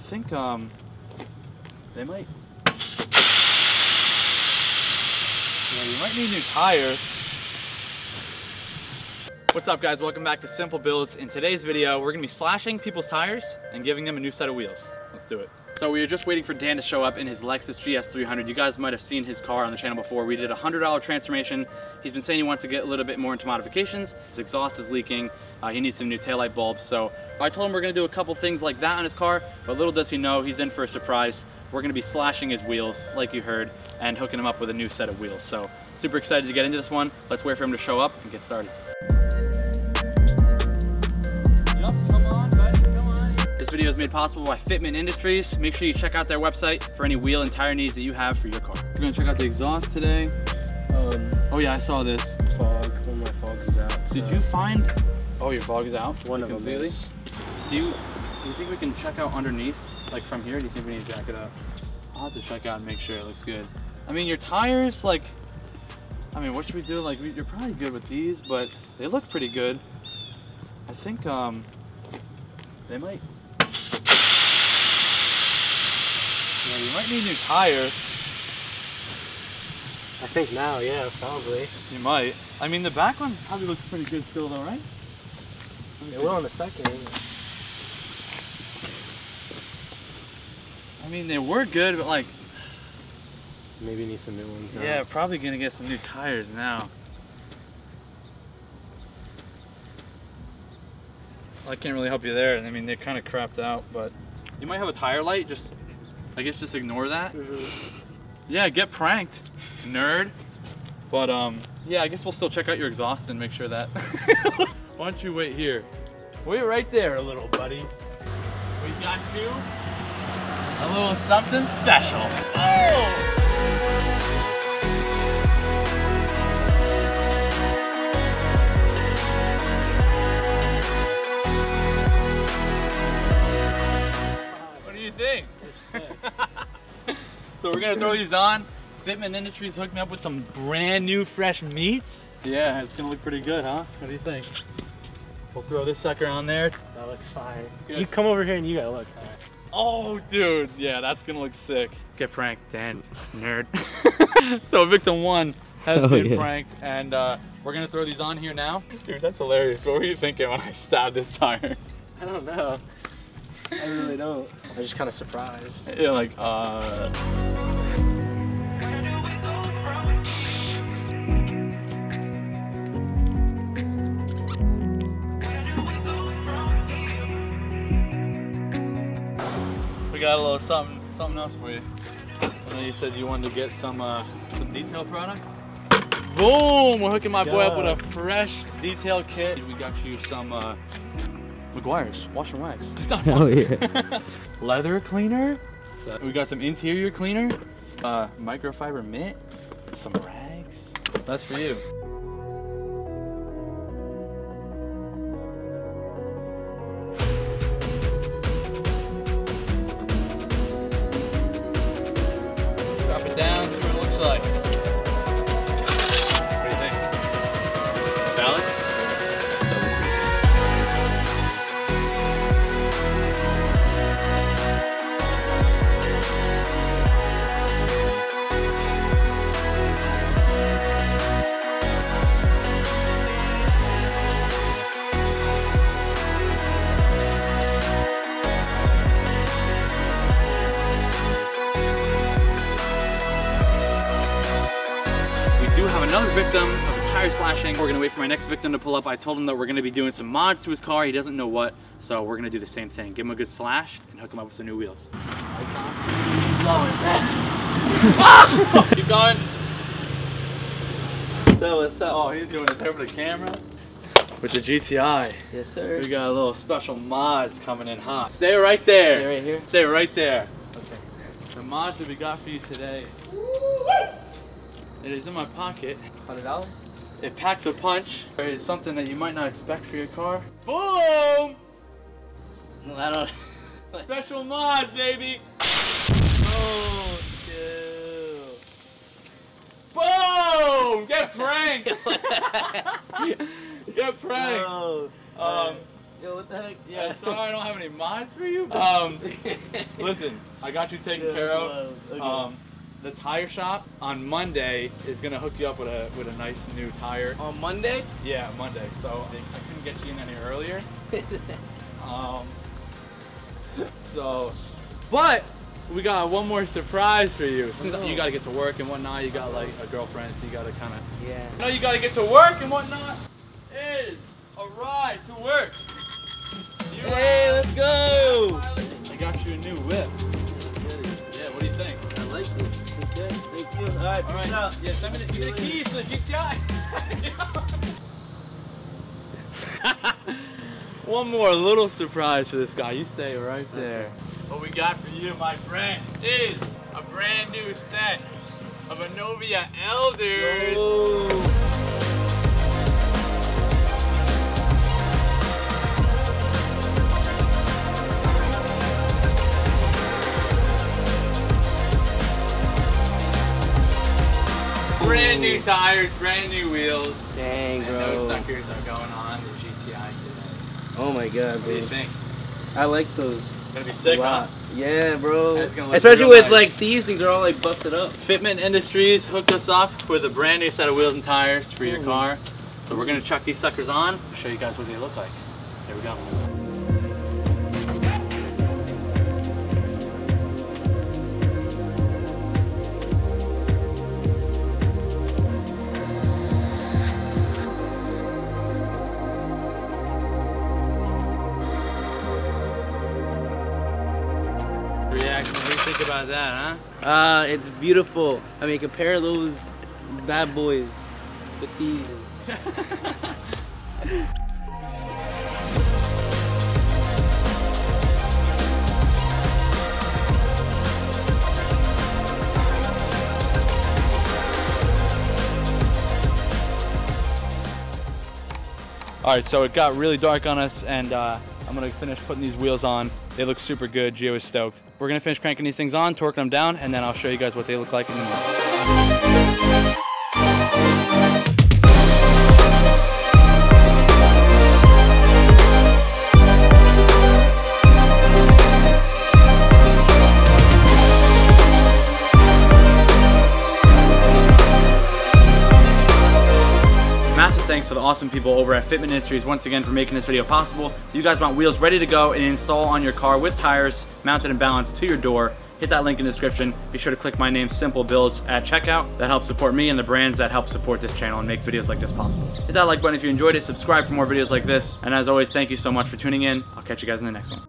think they might. Yeah, you might need new tires. What's up, guys? Welcome back to Smplbuilds. In today's video, we're gonna be slashing people's tires and giving them a new set of wheels. Let's do it. So we were just waiting for Dan to show up in his Lexus GS 300. You guys might have seen his car on the channel before. We did a $100 transformation. He's been saying he wants to get a little bit more into modifications. His exhaust is leaking. He needs some new taillight bulbs. So I told him we're gonna do a couple things like that on his car, but little does he know, he's in for a surprise. We're gonna be slashing his wheels, like you heard, and hooking him up with a new set of wheels. So super excited to get into this one. Let's wait for him to show up and get started. This video is made possible by Fitment Industries. Make sure you check out their website for any wheel and tire needs that you have for your car. We're gonna check out the exhaust today. Oh yeah, I saw this. Fog. One of my fogs is out. Did you find? Oh, your fog is out. One of them completely. is. Do you think we can check out underneath, like from here? Or do you think we need to jack it up? I'll have to check out and make sure it looks good. I mean, your tires, like, I mean, what should we do? Like, you're probably good with these, but they look pretty good. I think they might. Yeah, you might need new tires. I think now, yeah, probably. You might. I mean, the back one probably looks pretty good still, though, right? It will in a second. I mean, they were good, but like, Maybe need some new ones now. yeah, probably gonna get some new tires now. Well, I can't really help you there. I mean, they're kind of crapped out, but you might have a tire light. Just, I guess, just ignore that. Yeah, get pranked, nerd. But yeah, I guess we'll still check out your exhaust and make sure that. Why don't you wait here? Wait right there, little buddy. We got you a little something special. Oh! What do you think? So we're gonna throw these on. Fitment Industries hooked me up with some brand new fresh meats. Yeah, it's gonna look pretty good, huh? What do you think? We'll throw this sucker on there. That looks fine. Good. You come over here and you gotta look. Oh, dude, yeah, that's gonna look sick. Get pranked, Dan, nerd. So victim one has been pranked, and we're gonna throw these on here now. Dude, that's hilarious. What were you thinking when I stabbed this tire? I don't know. I really don't. I'm just kind of surprised. Yeah, like, we got a little something else for you. I know you said you wanted to get some detail products. Boom! We're hooking my boy up with a fresh detail kit. We got you some McGuire's wash and wax. Oh yeah. Leather cleaner. We got some interior cleaner. Microfiber mitt. Some rags. That's for you. Drop it down, see what it looks like. What do you think? Valid? Another victim of tire slashing. We're gonna wait for my next victim to pull up. I told him that we're gonna be doing some mods to his car. He doesn't know what, so we're gonna do the same thing. Give him a good slash and hook him up with some new wheels. Keep going. So what's up? Oh, he's doing his hair for the camera. With the GTI. Yes, sir. We got a little special mods coming in hot. Stay right there. Stay right here? Stay right there. Okay. The mods that we got for you today. It is in my pocket. $100? It packs a punch. It is something that you might not expect for your car. Boom! I don't. Special mod, baby! Oh, chill. Boom! Get pranked! Get pranked! No. Yo, what the heck? Yeah, sorry I don't have any mods for you. Listen, I got you taken care of. Okay. The tire shop on Monday is gonna hook you up with a nice new tire. On Monday? Yeah, Monday. So I couldn't get you in any earlier. But we got one more surprise for you. Since you gotta get to work and whatnot, you got like a girlfriend, so you gotta kind of. Yeah. You know, you gotta get to work and whatnot. Is a ride to work. Hey, let's go! I got you a new whip. Yeah, what do you think? I like it. Okay, thank you. All right, All right. Yeah, give me the keys to the GTI. One more little surprise for this guy. You stay right there. What we got for you, my friend, is a brand new set of Anovia Elders. Oh. Brand new tires, brand new wheels. Dang, and bro. those suckers are going on the GTI today. Oh my god, What do you dude. think? I like those. Gonna be sick, huh? Yeah, bro. It's gonna look Especially real with nice. like these things are all like busted up. Fitment Industries hooked us up with a brand new set of wheels and tires for your car. So we're gonna chuck these suckers on. I'll show you guys what they look like. There we go. Reaction, what do you think about that, huh? It's beautiful. I mean, compare those bad boys with these. All right, so it got really dark on us, and I'm gonna finish putting these wheels on. They look super good. Gio is stoked. We're gonna finish cranking these things on, torquing them down, and then I'll show you guys what they look like in the morning. Massive thanks to the awesome people over at Fitment Industries once again for making this video possible. If you guys want wheels ready to go and install on your car with tires mounted and balanced to your door, hit that link in the description. Be sure to click my name, Smplbuilds, at checkout. That helps support me and the brands that help support this channel and make videos like this possible. Hit that like button if you enjoyed it, subscribe for more videos like this, and as always, thank you so much for tuning in. I'll catch you guys in the next one.